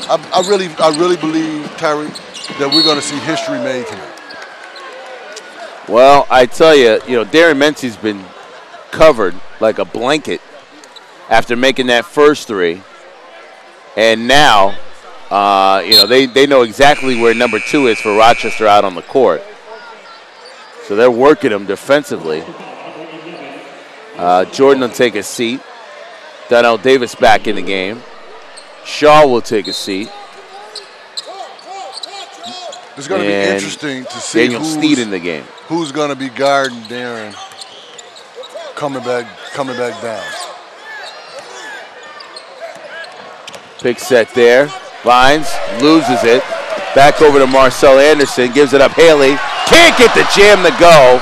I really believe, Tyree, that we're going to see history made tonight. Well, I tell you, Darren Mency's been covered like a blanket after making that first three, and now, they know exactly where number 2 is for Rochester out on the court. So they're working him defensively. Jordan will take a seat. Donnell Davis back in the game. Shaw will take a seat. It's going to be interesting to see Daniel Sneed in the game. Who's going to be guarding Darren coming back down. Big set there. Vines loses it. Back over to Marcel Anderson. Gives it up. Haley can't get the jam to go.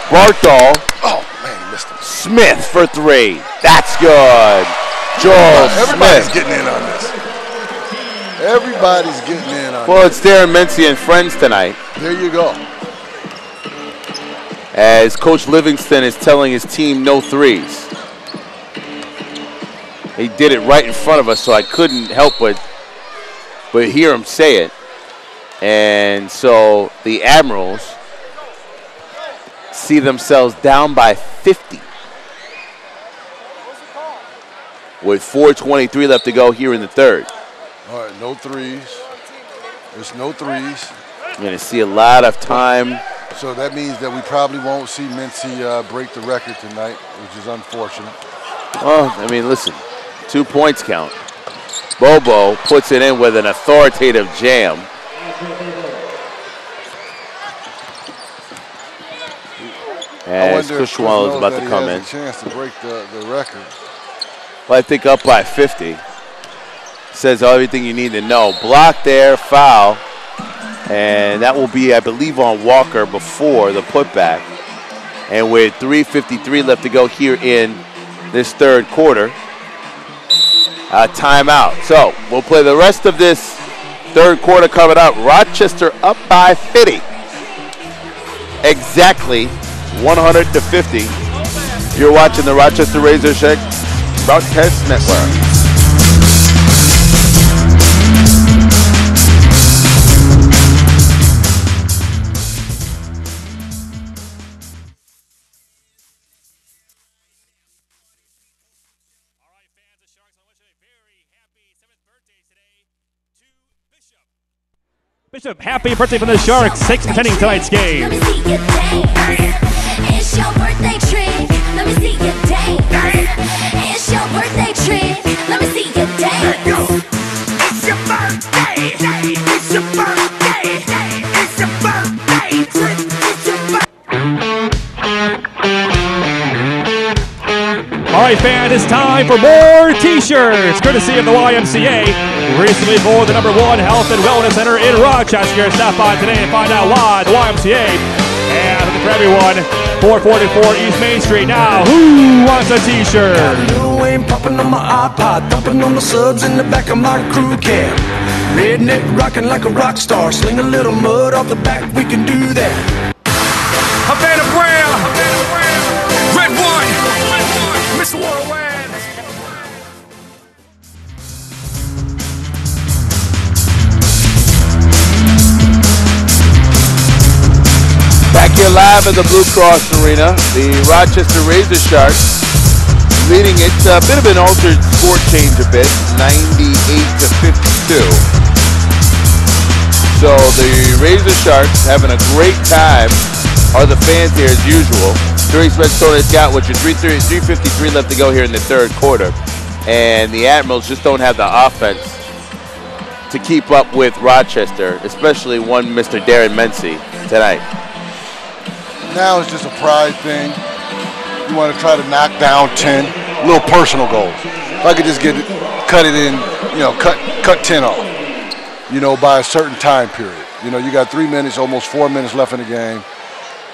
Barthol. Oh, man, he missed him. Smith for 3. That's good. Joel Everybody's Smith. getting in on this. Everybody's getting in on Well, this. it's Darren Mency and friends tonight. There you go. As Coach Livingston is telling his team no threes. He did it right in front of us, so I couldn't help but hear him say it. And so the Admirals see themselves down by 50 with 4:23 left to go here in the third. All right, no threes. There's no threes. You're going to see a lot of time. So that means that we probably won't see Mency break the record tonight, which is unfortunate. Well, I mean, listen, 2 points count. Bobo puts it in with an authoritative jam. As Kushwal is about to come in. A chance to break the record. Well, I think up by 50. Says everything you need to know. Block there, foul. And that will be, I believe, on Walker before the putback. And with 3:53 left to go here in this third quarter, timeout. So we'll play the rest of this third quarter coming up. Rochester up by 50. Exactly 100-50. You're watching the Rochester Razor Shack Broadcast Network. Bishop, happy birthday from the Sharks. Thanks for attending tonight's game. Let me see your dance. It's your birthday treat. Let me see your dance. It's your birthday treat. Let me see your dance. It's your birthday. It's your birthday. It's your birthday treat. It's your All right, fans, it's time for more T-shirts, courtesy of the YMCA. Recently for the #1 Health and Wellness Center in Rochester. Stop by today and find out why the YMCA. And for everyone, 444 East Main Street. Now, who wants a T-shirt? Lil Wayne popping on my iPod, thumping on the subs in the back of my crew cab. Redneck rocking like a rock star, sling a little mud off the back, we can do that. Havana Brown, Red One, Mr. Worldwide. Back here live at the Blue Cross Arena, the Rochester Razor Sharks leading it. A bit of an altered score change a bit, 98-52. So the Razor Sharks having a great time. Are the fans here as usual. Three Spencer Scott with your 3:53 left to go here in the third quarter. And the Admirals just don't have the offense to keep up with Rochester, especially one Mr. Darren Mency tonight. Now it's just a pride thing. You want to try to knock down 10 little personal goals. If I could just cut it in, cut 10 off, by a certain time period. You got 3 minutes, almost 4 minutes left in the game.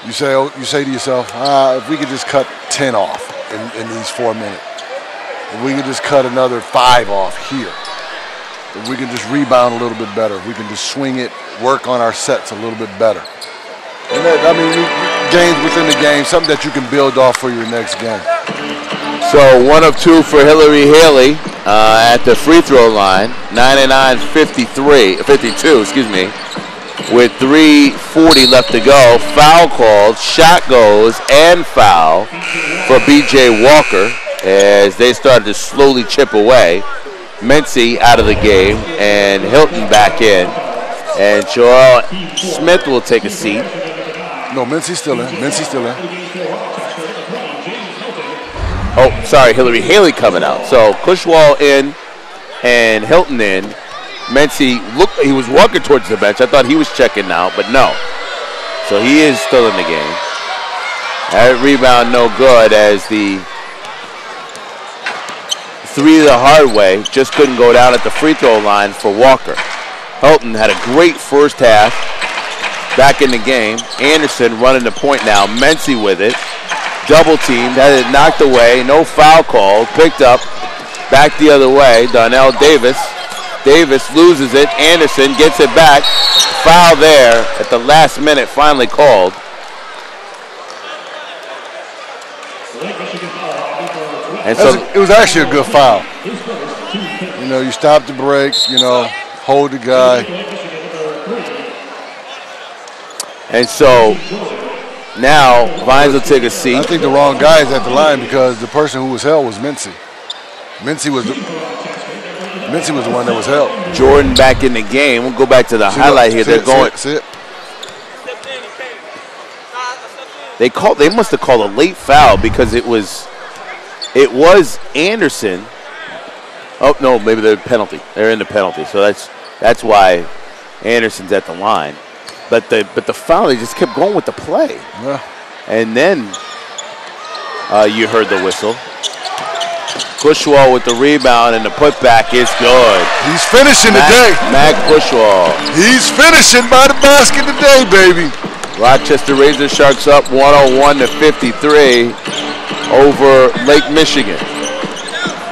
You say to yourself, if we could just cut 10 off in these 4 minutes, if we could just cut another 5 off here, if we can just rebound a little bit better, if we can just swing it, work on our sets a little bit better. And games within the game, something that you can build off for your next game. So 1 of 2 for Hillary Haley. at the free throw line. 52, excuse me. With 3:40 left to go. Foul called. Shot goes and foul for B.J. Walker as they started to slowly chip away. Mincy out of the game and Helton back in. And Joel Smith will take a seat. No, Mincy's still in. Mincy's still in. Oh, sorry, Hillary Haley coming out. So Cushwall in and Helton in. Mincy looked, he was walking towards the bench. I thought he was checking out, but no. So he is still in the game. That rebound no good as the three the hard way just couldn't go down at the free throw line for Walker. Helton had a great first half. Back in the game. Anderson running the point now. Mincy with it. Double teamed. Had it knocked away. No foul call. Picked up. Back the other way. Donnell Davis. Davis loses it. Anderson gets it back. Foul there at the last minute finally called. And so it was actually a good foul. You know, you stop the break, you know, hold the guy. And so now Vines will take a seat. I think the wrong guy is at the line because the person who was held was Mincy. Mincy was the one that was held. Jordan back in the game. We'll go back to the highlight here. They're going. They must have called a late foul because it was Anderson. Oh no, maybe they're penalty. They're in the penalty, so that's why Anderson's at the line. But the foul, they just kept going with the play. Yeah. And then you heard the whistle. Cushwall with the rebound and the putback is good. He's finishing today. Mac Cushwall. He's finishing by the basket today, baby. Rochester Razor Sharks up 101-53 over Lake Michigan.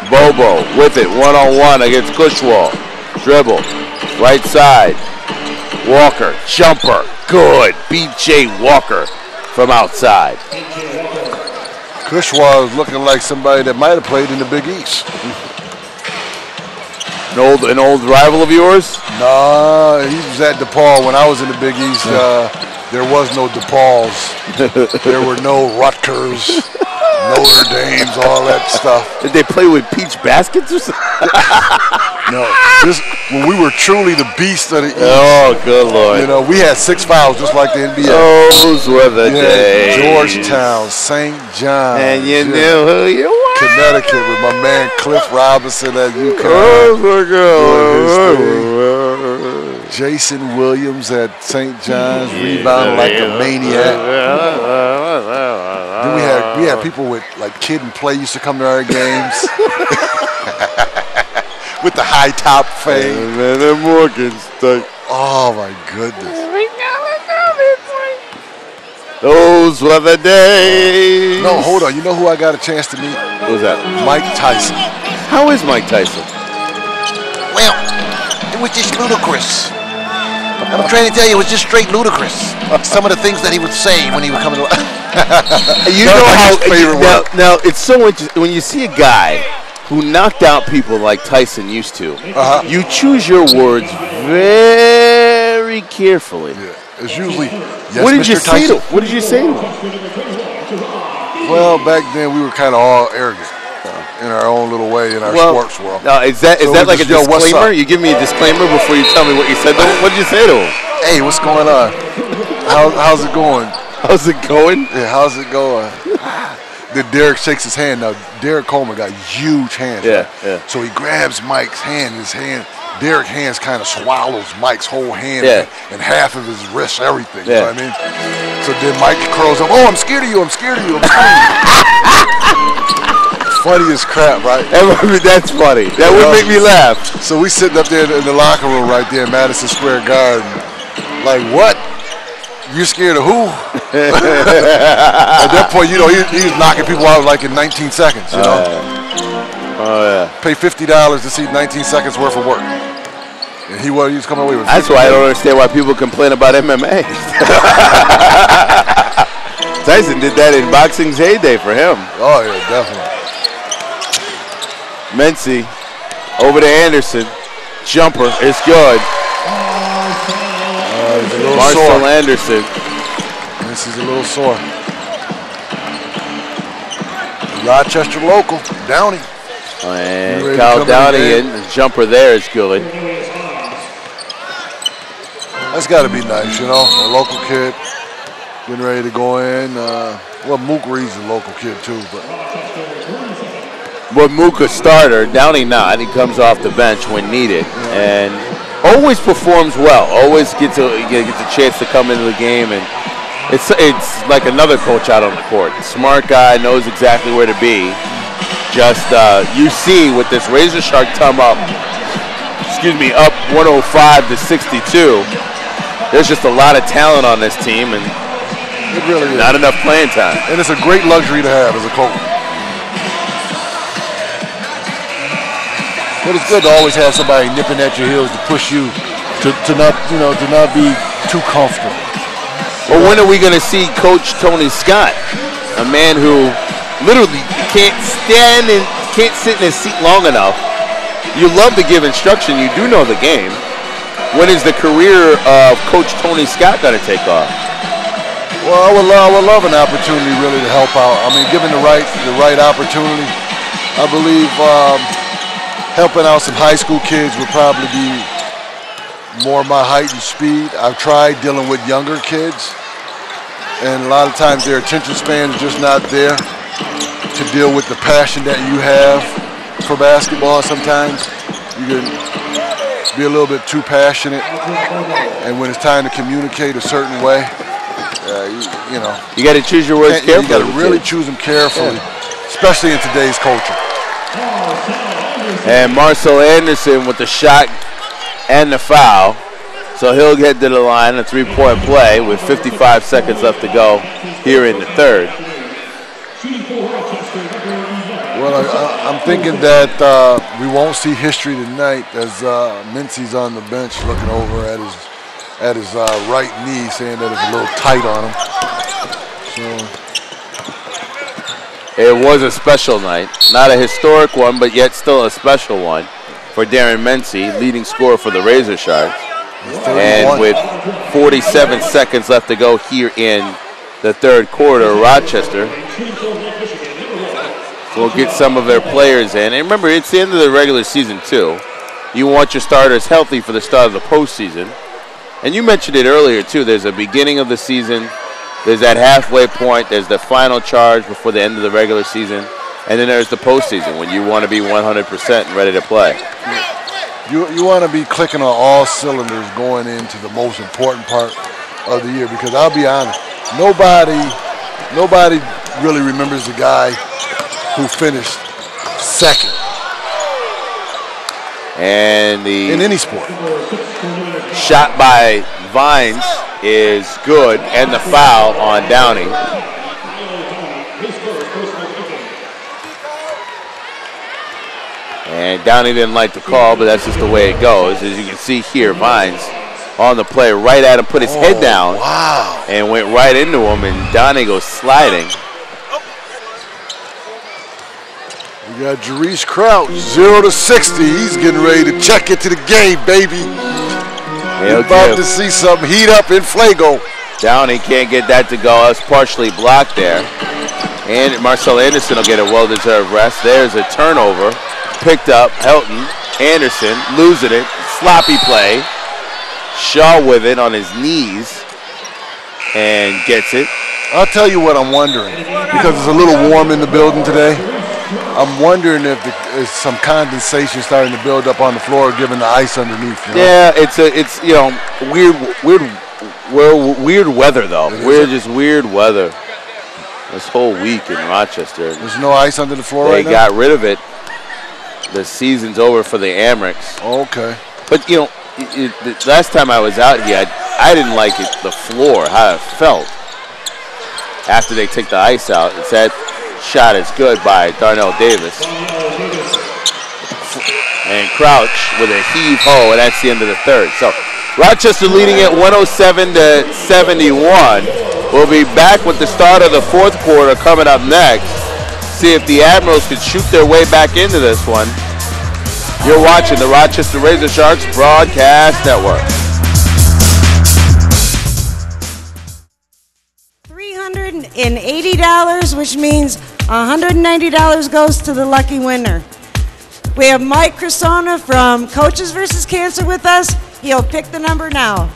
Bobo with it, one-on-one against Cushwall. Dribble, right side. Walker, jumper, good. B.J. Walker from outside. Cushwall is looking like somebody that might have played in the Big East. An old rival of yours? No, he was at DePaul when I was in the Big East. There was no DePauls. There were no Rutgers, Notre Dames, all that stuff. Did they play with peach baskets or something? No, when we were truly the beast of the East. Oh, good Lord. You know, we had 6 fouls just like the NBA. Those were the days. Georgetown, St. John. And you knew who you were. Connecticut with my man Cliff Robinson at UConn. Oh, Jason Williams at St. John's, rebounding like a maniac. Then we had people with like Kid and Play used to come to our games. With the high top fade. Man, that Morgan's stuck. Oh my goodness. Those were the days. No, hold on. You know who I got a chance to meet? Who's that? Mike Tyson. How is Mike Tyson? Well, it was just ludicrous. I'm trying to tell you, it was just straight ludicrous. Some of the things that he would say when he would come to. You know how now it's so interesting when you see a guy who knocked out people like Tyson used to. You choose your words very carefully. Yeah, it's usually. Yes, What did Mr. you say Tyson. to? What did you say to him? Well, back then we were kind of all arrogant in our own little way in our sports world. Now, is that like a disclaimer? You give me a disclaimer before you tell me what you said to him? What did you say to him? Hey, what's going on? How's it going? How's it going? Yeah, how's it going? Then Derek shakes his hand. Now, Derek Coleman got huge hands. Yeah, right? yeah. So he grabs Mike's hand. Derek's hands kind of swallows Mike's whole hand and half of his wrist, everything. You know what I mean? So then Mike curls up. Oh, I'm scared of you. I'm scared of you. I'm scared of you. Funny as crap, right? That's funny. That would make me laugh. So we sitting up there in the locker room right there in Madison Square Garden. Like, what? You scared of who? At that point, you know, he was knocking people out like in 19 seconds, you know? Pay $50 to see 19 seconds worth of work. And he was coming away with $50. That's why I don't understand why people complain about MMA. Tyson did that in boxing's heyday for him. Oh, yeah, definitely. Mincy Over to Anderson. Jumper is good. He's a little Marcel sore. Anderson. This is a little sore. Rochester local, Downey. And ready to Kyle come in Downey the in. The jumper there is good. That's got to be nice, you know. A local kid getting ready to go in. Well, Mook Reed's a local kid too, but Mook a starter, Downey not. He comes off the bench when needed, and always performs well. Always gets a chance to come into the game, and it's like another coach out on the court. Smart guy, knows exactly where to be. Just you see with this Razor Shark come up, up 105 to 62. There's just a lot of talent on this team, and it really is. Not enough playing time. And it's a great luxury to have as a coach. But it's good to always have somebody nipping at your heels to push you to not be too comfortable. Well, when are we going to see Coach Tony Scott, a man who literally can't stand and can't sit in his seat long enough? You love to give instruction. You do know the game. When is the career of Coach Tony Scott going to take off? Well, I would love an opportunity really to help out. I mean, given the right opportunity, I believe helping out some high school kids would probably be more my height and speed. I've tried dealing with younger kids, and a lot of times their attention span is just not there to deal with the passion that you have for basketball. Sometimes you can be a little bit too passionate, and when it's time to communicate a certain way, you got to choose your words carefully. You got to really choose them carefully, especially in today's culture. And Marcel Anderson with the shot and the foul. So he'll get to the line, a three-point play with 55 seconds left to go here in the third. Well, I'm thinking that we won't see history tonight as Mincy's on the bench looking over at his right knee, saying that it's a little tight on him. So. It was a special night. Not a historic one, but yet still a special one for Darren Mincy, leading scorer for the Razor Sharks. And with 47 seconds left to go here in the third quarter, Rochester will get some of their players in. And remember, it's the end of the regular season, too. You want your starters healthy for the start of the postseason. And you mentioned it earlier, too. There's a beginning of the season. There's that halfway point. There's the final charge before the end of the regular season. And then there's the postseason when you want to be 100% and ready to play. You want to be clicking on all cylinders going into the most important part of the year, because I'll be honest, nobody really remembers the guy who finished second. And in any sport. Shot by Vines is good, and the foul on Downey. And Downey didn't like the call, but that's just the way it goes. As you can see here, Vines on the play right at him, put his head down, wow, and went right into him, and Downey goes sliding. We got Jarice Crouch, 0 to 60. He's getting ready to check into the game, baby. We're about to see something heat up in Flago. Downey can't get that to go. It's partially blocked there. And Marcel Anderson will get a well-deserved rest. There's a turnover. Picked up. Helton Anderson losing it. Sloppy play. Shaw with it on his knees and gets it. I'll tell you what I'm wondering, because it's a little warm in the building today. I'm wondering if there's some condensation starting to build up on the floor, given the ice underneath. You know? Yeah, it's weird weather though. Just weird weather. This whole week in Rochester. There's no ice under the floor right now? They got rid of it. The season's over for the Amrex. Okay. But the last time I was out here, I didn't like it, the floor, how it felt. After they take the ice out, it's that shot is good by Darnell Davis. And Crouch with a heave-ho, and that's the end of the third. So Rochester leading at 107 to 71. We'll be back with the start of the fourth quarter coming up next. See if the Admirals can shoot their way back into this one. You're watching the Rochester Razor Sharks Broadcast Network. $380, which means $190 goes to the lucky winner. We have Mike Crisona from Coaches vs. Cancer with us. He'll pick the number now.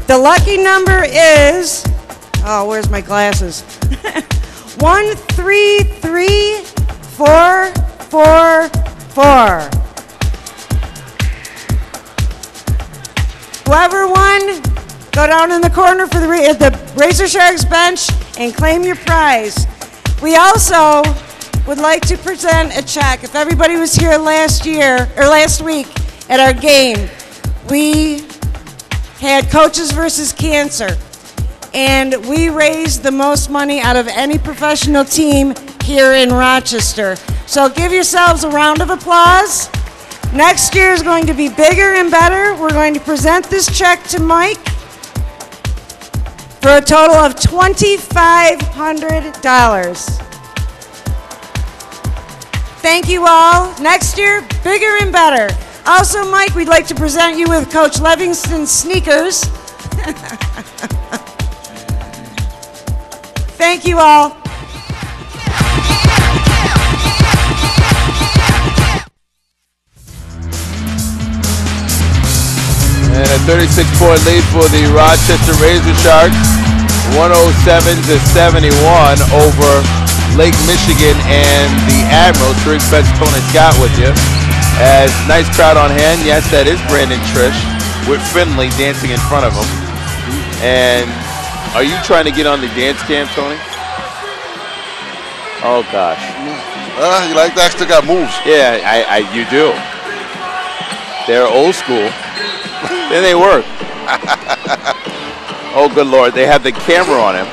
The lucky number is, oh, where's my glasses? 133444. Whoever won, go down in the corner for the Razor Sharks bench and claim your prize. We also would like to present a check. If everybody was here last week at our game, we had Coaches vs. Cancer, and we raised the most money out of any professional team here in Rochester. So give yourselves a round of applause. Next year is going to be bigger and better. We're going to present this check to Mike for a total of $2,500. Thank you all. Next year, bigger and better. Also, Mike, we'd like to present you with Coach Livingston's sneakers. Thank you all. And a 36-point lead for the Rochester Razor Sharks, 107-71 over Lake Michigan and the Admirals. Therese Betts-Tony Scott with you. As nice crowd on hand. Yes, that is Brandon Trish with Finley dancing in front of him. And are you trying to get on the dance cam, Tony? Oh gosh. You like that? Still got moves. Yeah, you do. They're old school. Then they work. Oh, good Lord. They have the camera on him.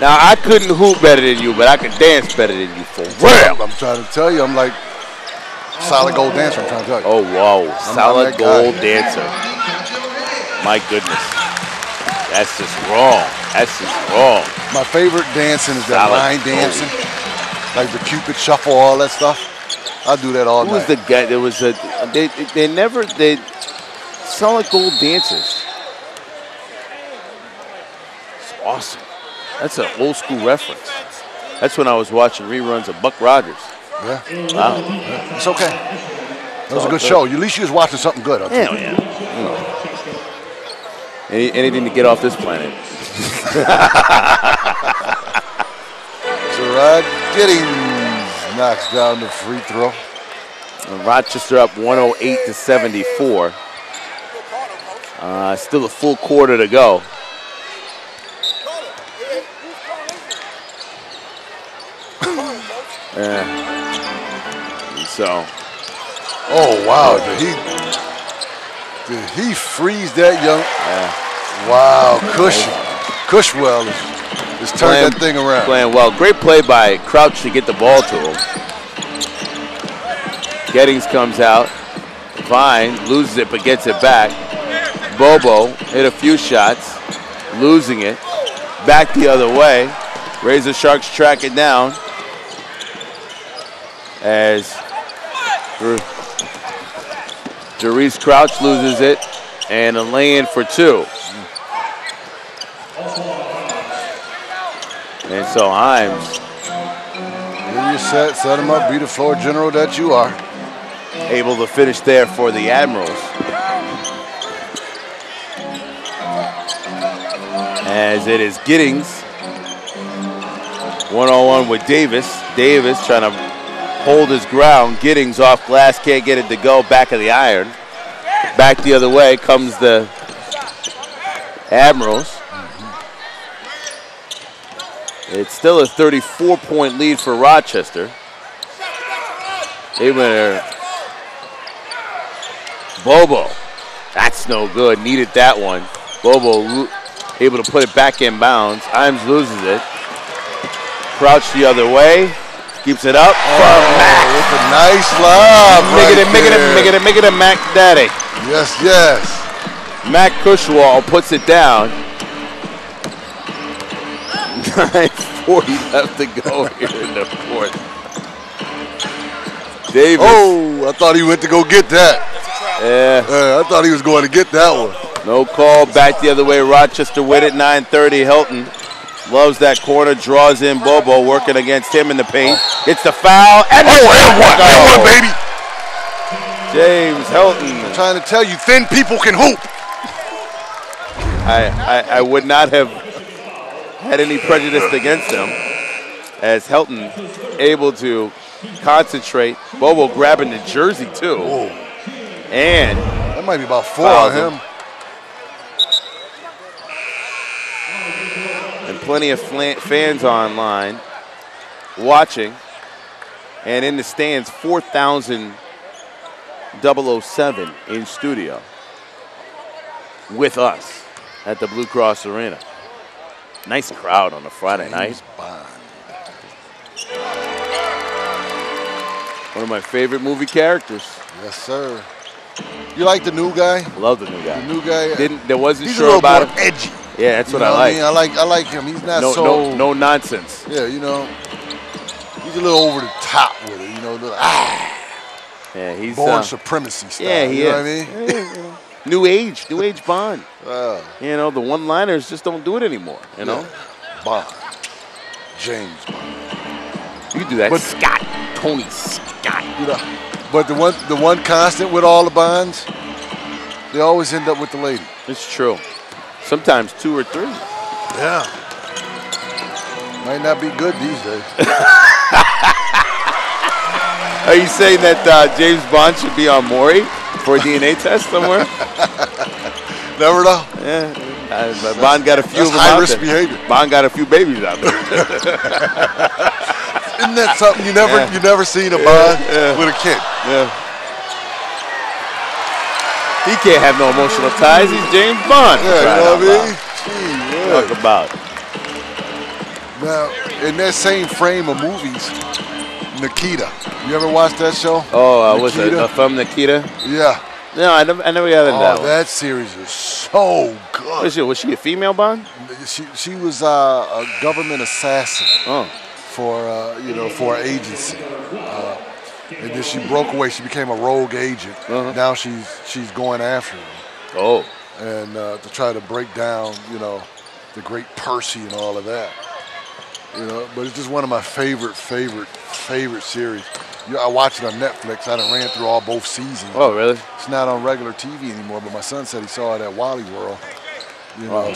Now, I couldn't hoop better than you, but I could dance better than you for real. I'm trying to tell you, I'm like solid gold dancer, I'm trying to tell you. Oh, wow. Solid gold dancer. My goodness. That's just wrong. That's just wrong. My favorite dancing is that line dancing. Like the Cupid shuffle, all that stuff. I do that all night. Who was the guy? There was a, they solid gold dancers. It's awesome. That's an old school reference. That's when I was watching reruns of Buck Rogers. Yeah. Wow. Yeah. It's okay. That was a good show. At least you was watching something good. Yeah, yeah. Anything to get off this planet. Gerard Giddings knocks down the free throw. And Rochester up 108-74. Still a full quarter to go. Yeah. So. Oh wow! Did he freeze that young? Yeah. Wow, Cushwell is turning that thing around. Playing well. Great play by Crouch to get the ball to him. Giddings comes out. Vine loses it but gets it back. Bobo hit a few shots, losing it. Back the other way. Razor Sharks track it down. As Jerice Crouch loses it, and a lay-in for two. And so Himes. You set him up, be the floor general that you are. Able to finish there for the Admirals. As it is Giddings. One-on-one with Davis. Davis trying to hold his ground. Giddings off glass, can't get it to go. Back of the iron. Back the other way comes the Admirals. It's still a 34-point lead for Rochester. They went there. Bobo. That's no good. Needed that one. Bobo able to put it back in bounds. Imes loses it. Crouch the other way. Keeps it up for Mac. With a nice lob. Make it a Mac Daddy. Yes, yes. Mac Cushwall puts it down. 9:40 left to go here in the fourth. Davis. Oh, I thought he went to go get that. Yeah. I thought he was going to get that one. No call. Back the other way. Rochester with it. 9:30. Helton loves that corner. Draws in Bobo. Working against him in the paint. It's the foul. And and one, baby. James Helton. I'm trying to tell you, thin people can hoop. I would not have had any prejudice against him, as Helton able to concentrate. Bobo grabbing the jersey too. Whoa. And that might be about 4 on him. And plenty of fans online watching. And in the stands, 4,007 in studio with us at the Blue Cross Arena. Nice crowd on a Friday night. One of my favorite movie characters. Yes, sir. You like the new guy? Love the new guy. The new guy. There wasn't he's sure about him. He's a little more edgy. Yeah, that's what I like. I like him. He's not no nonsense. Yeah, you know. He's a little over the top with it. You know. Yeah, he's born supremacy style. Yeah, he you know is. what I mean? New age Bond. You know, the one-liners just don't do it anymore. You know, Bond, James Bond. You do that, but Scott, Tony Scott. You know, but the one constant with all the Bonds, they always end up with the lady. It's true. Sometimes 2 or 3. Yeah. Might not be good these days. Are you saying that James Bond should be on Maury for a DNA test somewhere? Never know. Yeah. Bond got a few of them high out risk there. behavior. Bond got a few babies out there. Isn't that something you never seen a Bond with a kid? Yeah. He can't have no emotional ties. He's James Bond. Yeah, you know what I mean? Talk about. Now, in that same frame of movies, Nikita. You ever watched that show? Oh, was it from Nikita? Yeah. No, I never got into that one. That series is so good. Was she a female Bond? She was a government assassin. Oh. For for an agency, and then she broke away. She became a rogue agent. Now she's going after him. Oh. And to try to break down, the great Percy and all of that. But it's just one of my favorite series. I watch it on Netflix. I done ran through both seasons. Oh, really? It's not on regular TV anymore, but my son said he saw it at Wally World,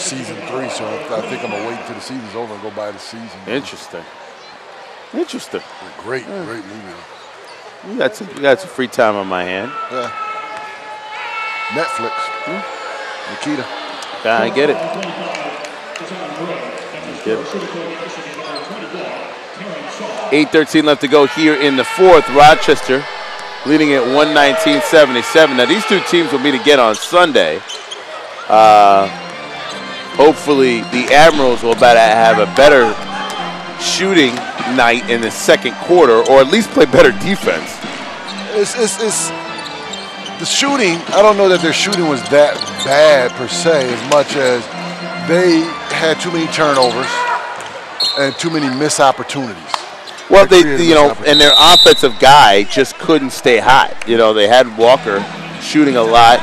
season 3. So I think I'm going to wait until the season's over and go buy the season. Interesting. Great movie. You got some free time on my hand. Yeah. Netflix. Nikita. I get it. 8:13 left to go here in the fourth. Rochester leading at 119-77. Now these two teams will meet again on Sunday. Hopefully the Admirals will have a better shooting night in the second quarter, or at least play better defense. It's the shooting. I don't know that their shooting was that bad per se, as much as they had too many turnovers and too many missed opportunities. Well, and their offensive guy just couldn't stay hot. They had Walker shooting a lot,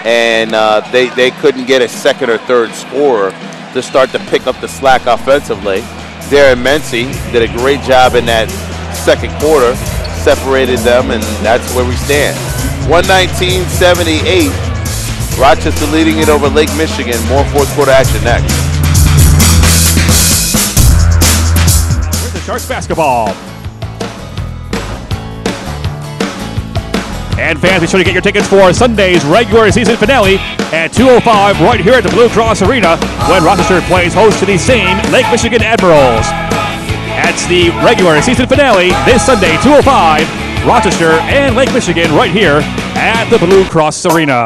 and they couldn't get a second or third scorer to start to pick up the slack offensively. Darren Mency did a great job in that second quarter, separated them, and that's where we stand. 119-78, Rochester leading it over Lake Michigan. More fourth quarter action next. Here's the Sharks basketball. And fans, be sure to get your tickets for Sunday's regular season finale at 2:05 right here at the Blue Cross Arena when Rochester plays host to the same Lake Michigan Admirals. That's the regular season finale this Sunday, 2:05, Rochester and Lake Michigan right here at the Blue Cross Arena.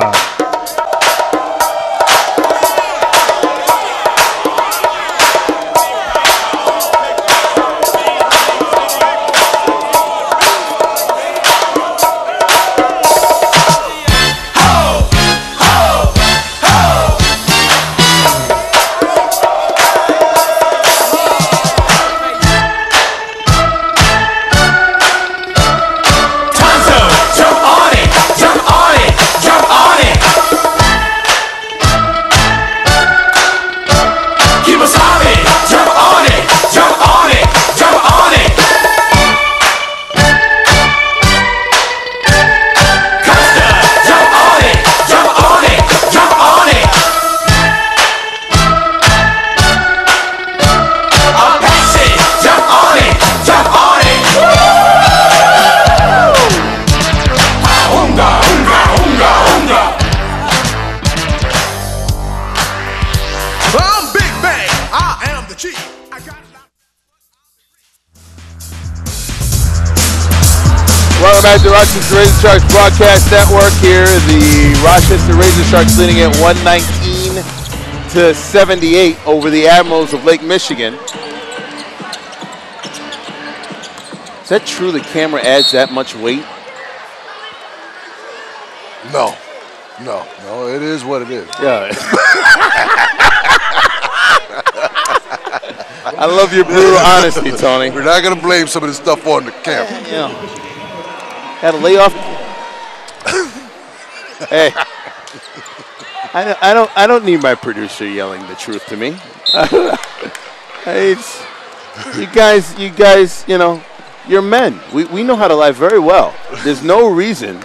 I'm at the Rochester Razor Sharks Broadcast Network here. The Rochester Razor Sharks leading at 119-78 over the Admirals of Lake Michigan. Is that true the camera adds that much weight? No, it is what it is. Yeah. I love your brutal honesty, Tony. We're not going to blame some of this stuff on the camera. Yeah. Got to lay off. Hey, I don't need my producer yelling the truth to me. You guys, you know, you're men. We know how to lie very well. There's no reason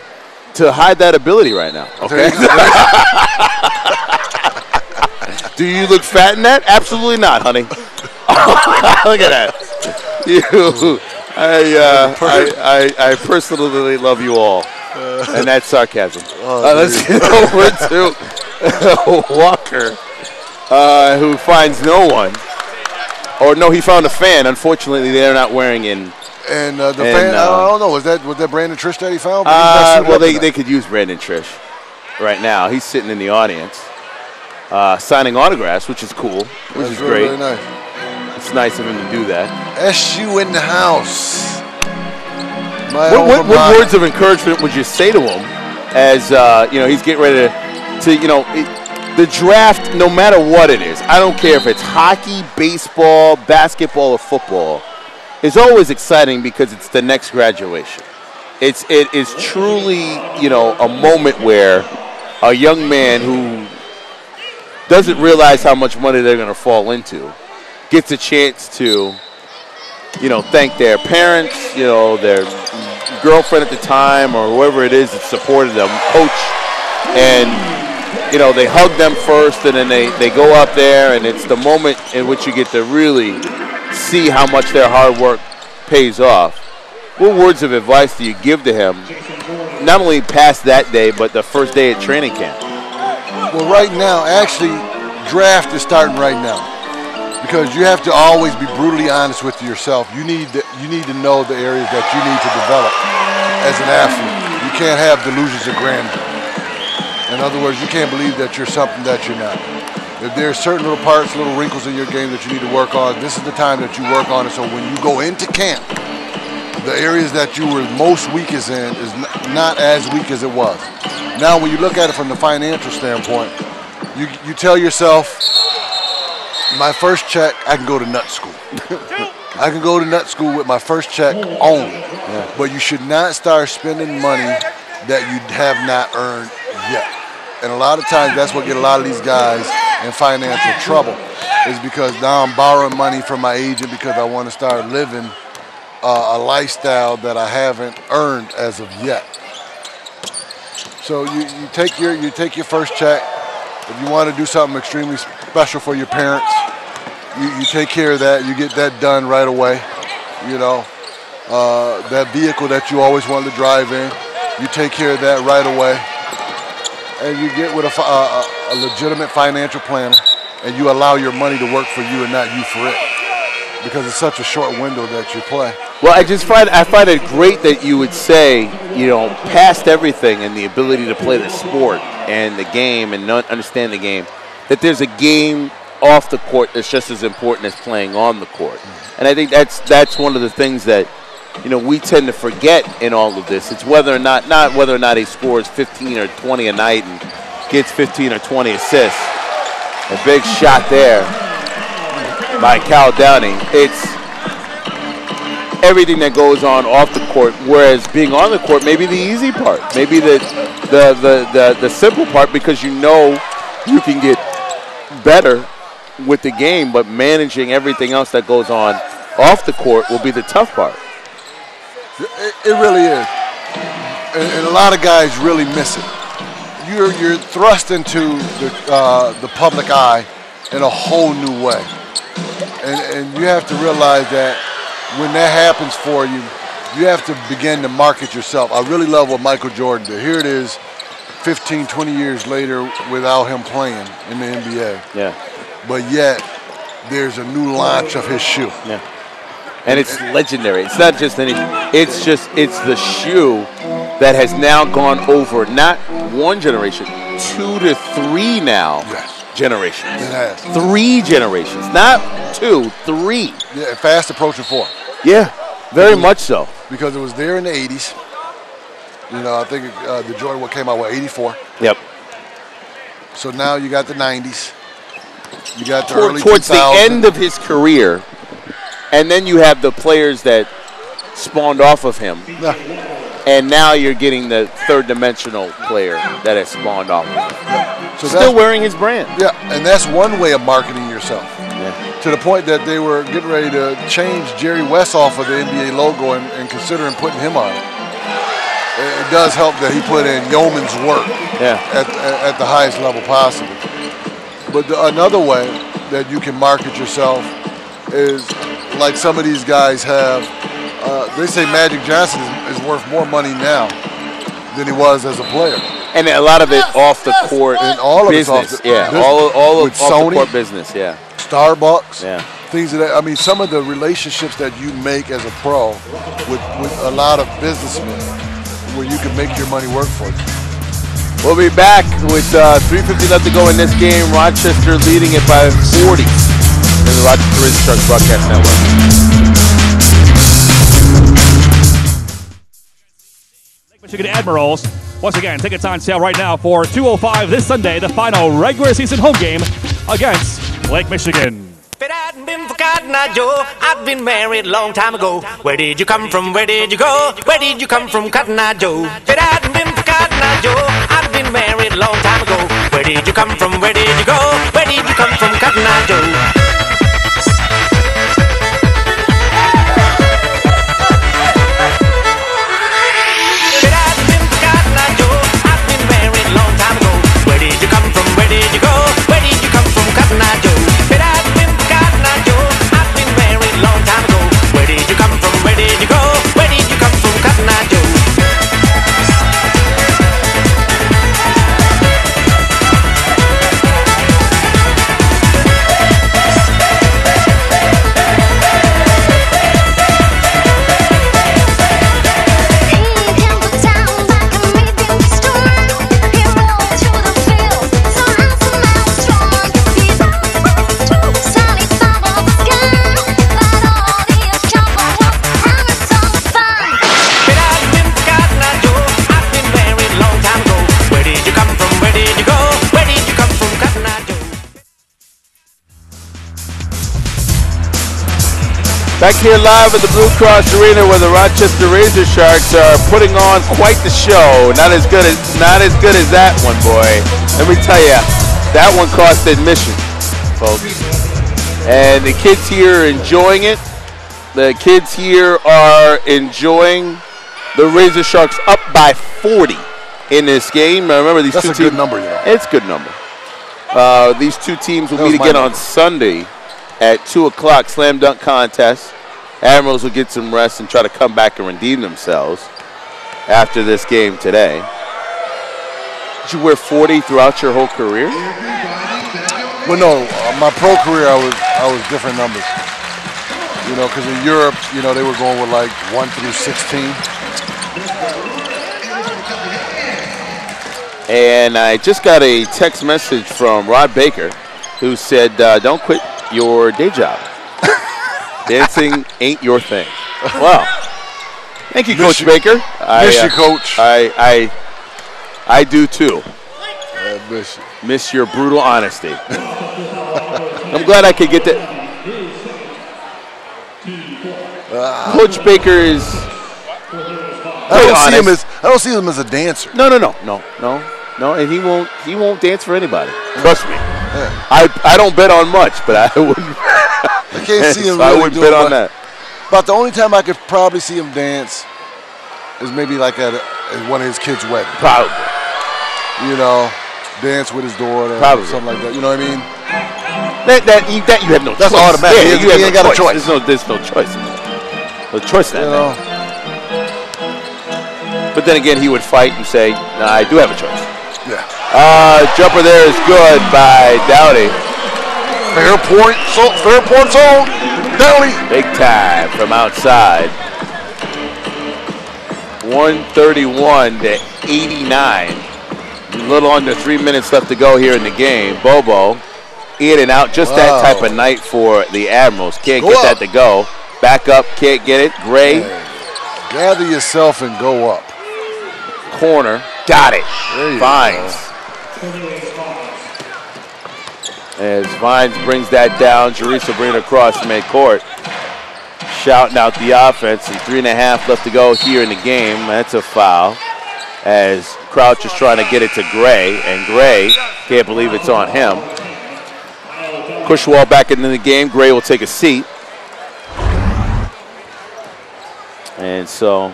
to hide that ability right now. Okay. Do you look fat in that? Absolutely not, honey. Look at that. I personally love you all, and that's sarcasm. Let's get over to Walker, who finds no one. Or no, he found a fan. Unfortunately, they're not wearing in. And the fan, I don't know. Was that Brandon Trish that he found? Well, they could use Brandon Trish right now. He's sitting in the audience, signing autographs, which is cool, which is great. Really nice. It's nice of him to do that. SU in the house. What words of encouragement would you say to him as you know, he's getting ready to you know, the draft, no matter what it is, I don't care if it's hockey, baseball, basketball, or football, is always exciting because it's the next graduation. It is truly, you know, a moment where a young man who doesn't realize how much money they're going to fall into gets a chance to, you know, thank their parents, you know, their girlfriend at the time or whoever it is that supported them, coach, and, you know, they hug them first and then they go up there, and it's the moment in which you get to really see how much their hard work pays off. What words of advice do you give to him, not only past that day, but the first day at training camp? Well, right now, actually, draft is starting right now. Because you have to always be brutally honest with yourself. You need to know the areas that you need to develop as an athlete. You can't have delusions of grandeur. In other words, you can't believe that you're something that you're not. If there's certain little parts, little wrinkles in your game that you need to work on, this is the time that you work on it. So when you go into camp, the areas that you were most weakest in is not as weak as it was. Now, when you look at it from the financial standpoint, you tell yourself, my first check, I can go to nut school. I can go to nut school with my first check only. Yeah. But you should not start spending money that you have not earned yet. And a lot of times that's what get a lot of these guys in financial trouble, is because now I'm borrowing money from my agent because I want to start living a lifestyle that I haven't earned as of yet. So you take your first check. If you want to do something extremely special for your parents, you take care of that. You get that done right away. You know, that vehicle that you always wanted to drive in, you take care of that right away. And you get with a legitimate financial planner, and you allow your money to work for you and not you for it, because it's such a short window that you play. Well, I find it great that you would say, you know, past everything and the ability to play the sport and the game and understand the game, that there's a game off the court that's just as important as playing on the court. And I think that's one of the things that, you know, we tend to forget in all of this. It's not whether or not he scores 15 or 20 a night and gets 15 or 20 assists. A big shot there by Cal Downing. It's everything that goes on off the court, whereas being on the court may be the easy part, maybe the simple part, because you know you can get better with the game, but managing everything else that goes on off the court will be the tough part. It really is, and a lot of guys really miss it. You're thrust into the public eye in a whole new way, and you have to realize that when that happens for you, you have to begin to market yourself. I really love what Michael Jordan did. Here it is, 15, 20 years later without him playing in the NBA. Yeah. But yet, there's a new launch of his shoe. Yeah. And it's legendary. It's not just any. It's the shoe that has now gone over not one generation, 2 to 3 now. Yes. Generations. It has. 3 generations, not 2, 3. Yeah, fast approaching 4. Yeah, very much so. Because it was there in the 80s. You know, I think the Jordan what came out, 84. Yep. So now you got the 90s. You got the early Towards 2000s. the end of his career, and then you have the players that spawned off of him. Yeah. And now you're getting the third-dimensional player that has spawned off of him. So Still wearing his brand. Yeah, and that's one way of marketing yourself. Yeah. To the point that they were getting ready to change Jerry West off of the NBA logo and considering putting him on it. It does help that he put in yeoman's work at the highest level possible. But another way that you can market yourself is like some of these guys have. They say Magic Johnson is worth more money now than he was as a player. And a lot of it off the court and all of business. It's off Yeah, all of Sony, the court business, yeah. Starbucks, yeah. Things of that. I mean, some of the relationships that you make as a pro with a lot of businessmen where you can make your money work for you. We'll be back with 3:50 left to go in this game. Rochester leading it by 40 in the Rochester Razor Sharks Broadcast Network. Michigan Admirals. Once again, tickets on sale right now for 205 this Sunday, the final regular season home game against Lake Michigan. If it hadn't been for Cotton Eye Joe, I'd been married a long time ago. Where did you come from? Where did you go? Where did you come from, Cotton Eye Joe? If it hadn't been for Cotton Eye Joe, I'd been married a long time ago. Where did you come from? Where did you go? Where did you come from, Cotton Eye Joe? Back here live at the Blue Cross Arena where the Rochester Razor Sharks are putting on quite the show. Not as good as that one, boy. Let me tell you, that one cost admission, folks. And the kids here are enjoying it. The kids here are enjoying the Razor Sharks up by 40 in this game. Remember, these That's two a teams. good number, you know. It's a good number. These two teams will meet again on Sunday at 2 o'clock, slam dunk contest. Admirals will get some rest and try to come back and redeem themselves after this game today. Did you wear 40 throughout your whole career? Well, no, my pro career, I was different numbers. You know, because in Europe, you know, they were going with like 1 through 16. And I just got a text message from Rod Baker who said, don't quit your day job. Dancing ain't your thing. Wow. Thank you, Coach Baker. Miss you, Coach. I do too. I miss you. Miss your brutal honesty. I'm glad I could get that. Coach Baker is. I don't see him as a dancer. No, and he won't dance for anybody. Trust me. Yeah. I don't bet on much, but I wouldn't. I can't see him so really I wouldn't doing bet on that. About the only time I could probably see him dance is maybe like at one of his kids' weddings. Probably. You know, dance with his daughter, Probably. or something like that. You know what I mean? That you have no choice. That's automatic. Yeah, He ain't got a choice. There's no choice. No choice in that. You know? But then again, he would fight and say, "Nah, I do have a choice." Yeah. Jumper there is good by Dowdy. Fair point zone. Downey. Big time from outside. 131 to 89. A little under 3 minutes left to go here in the game. Bobo in and out. Just that type of night for the Admirals. Can't get that to go. Back up. Can't get it. Gray. Gather yourself and go up. Corner. Got it. Vines. As Vines brings that down, Jerice will bring it across midcourt. Shouting out the offense, and 3.5 left to go here in the game. That's a foul. As Crouch is trying to get it to Gray, and Gray can't believe it's on him. Cushwall back into the game. Gray will take a seat. And so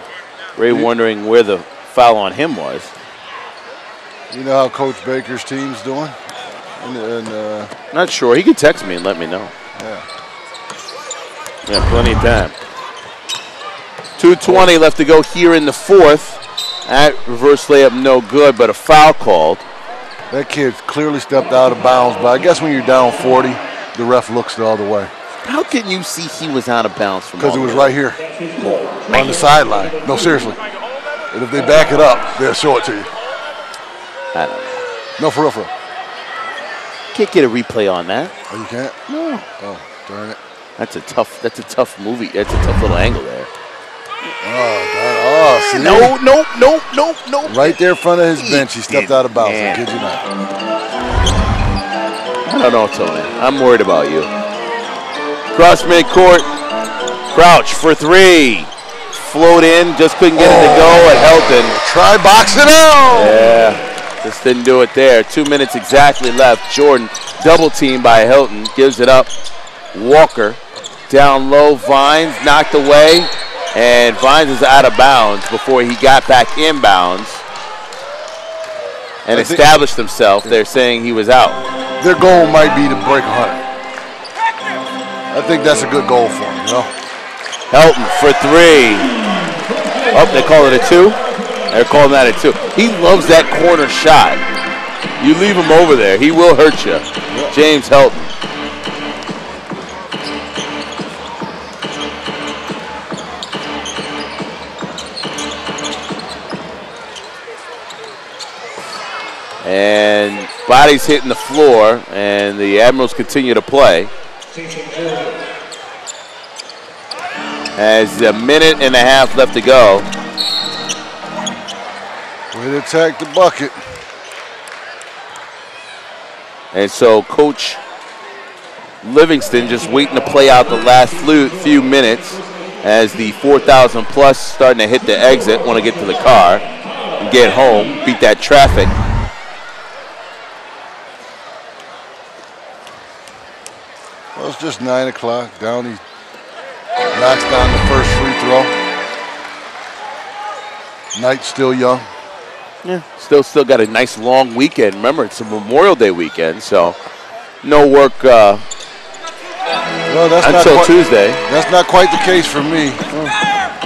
Ray wondering where the foul on him was. You know how Coach Baker's team's doing? Not sure. He could text me and let me know. Yeah. Yeah, plenty of time. 2:20 left to go here in the fourth. That reverse layup no good, but a foul called. That kid clearly stepped out of bounds, but I guess when you're down 40, the ref looks the other way. How can you see he was out of bounds from? Because it was right here on the sideline. No, seriously. And if they back it up, they'll show it to you. I don't know. No, for real, for real. Can't get a replay on that. Oh, you can't? No. Oh, darn it. That's a tough movie. That's a tough little angle there. Oh, see? No. Right there in front of his bench, he stepped out of bounds. I kid you not. I don't know, Tony. I'm worried about you. Cross midcourt. Crouch for three. Float in, just couldn't get it to go at Helton. Try box it out. Yeah, just didn't do it there. 2 minutes exactly left. Jordan double teamed by Helton. Gives it up. Walker down low. Vines knocked away. And Vines is out of bounds before he got back inbounds and established himself. They're saying he was out. Their goal might be to break 100. I think that's a good goal for him, you know? Helton for three. Oh, they call it a two? They're calling that a two. He loves that corner shot. You leave him over there, he will hurt you. James Helton. And bodies hitting the floor, and the Admirals continue to play. As a minute and a half left to go. Way to attack the bucket. And so Coach Livingston just waiting to play out the last few minutes as the 4,000 plus starting to hit the exit, want to get to the car and get home, beat that traffic. Well, it's just 9 o'clock. Downey knocks down the first free throw. Night's still young. Yeah, still got a nice long weekend. Remember, it's a Memorial Day weekend, so no work until Tuesday. That's not quite the case for me.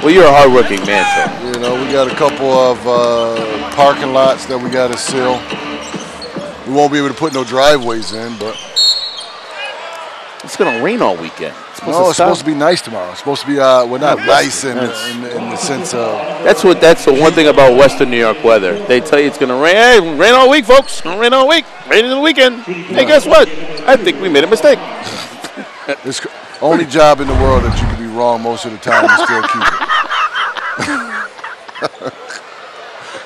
Well, you're a hardworking man, so. You know, we got a couple of parking lots that we got to seal. We won't be able to put no driveways in, but it's going to rain all weekend. It's supposed to be nice tomorrow. It's supposed to be, not nice in the sense of. That's the one thing about Western New York weather. They tell you it's going to rain. Hey, rain all week, folks. It's going to rain all week. Rain in the weekend. Hey, guess what? I think we made a mistake. It's the only job in the world that you can be wrong most of the time and still keep it.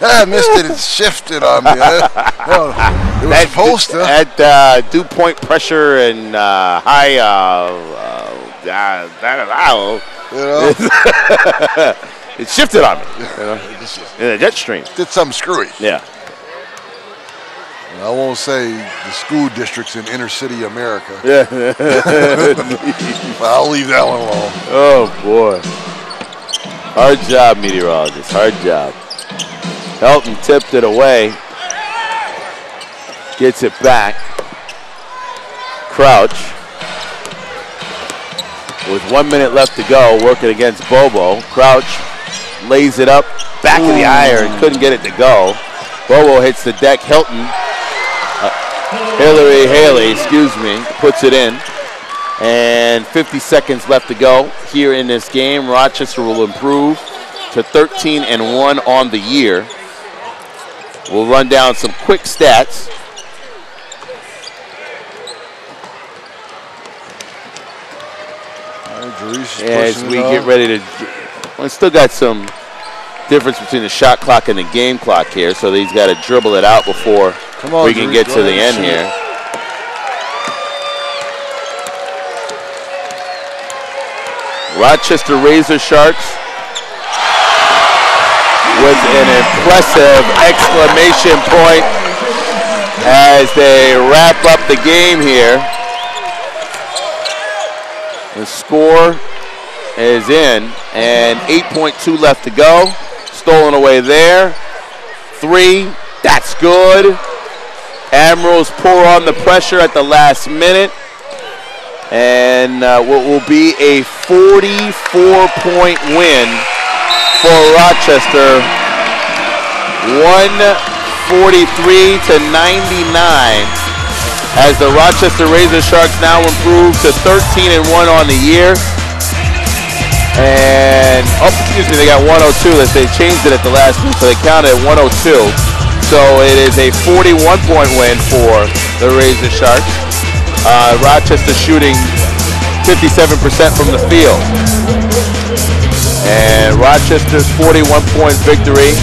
I missed it. It shifted on me. It was supposed to. At dew point pressure and high. It shifted on me. You know? In a jet stream. Did something screwy. Yeah. And I won't say the school districts in inner city America. Yeah. But I'll leave that one alone. Oh boy. Hard job, meteorologist. Hard job. Helton tipped it away. Gets it back. Crouch. With 1 minute left to go, working against Bobo. Crouch lays it up, back of the iron, couldn't get it to go. Bobo hits the deck. Helton, Haley, puts it in. And 50 seconds left to go here in this game. Rochester will improve to 13-1 on the year. We'll run down some quick stats. As we get ready to, we still got some difference between the shot clock and the game clock here, so he's got to dribble it out before we can get to the end here. Rochester Razor Sharks with an impressive exclamation point as they wrap up the game here. The score is in, and 8.2 left to go. Stolen away there. 3, that's good. Admirals pour on the pressure at the last minute. And what will be a 44-point win for Rochester. 143-99. As the Rochester Razor Sharks now improve to 13-1 on the year. And, they got 102. They changed it at the last week, so they counted at 102. So it is a 41-point win for the Razor Sharks. Rochester shooting 57% from the field. And Rochester's 41-point victory,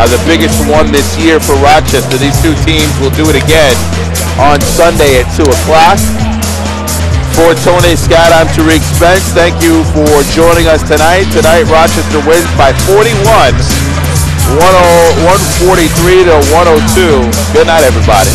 the biggest one this year for Rochester. These two teams will do it again on Sunday at 2 o'clock. For Tony Scott, I'm Tariq Spence. Thank you for joining us tonight. Tonight, Rochester wins by 41, 143-102. Good night, everybody.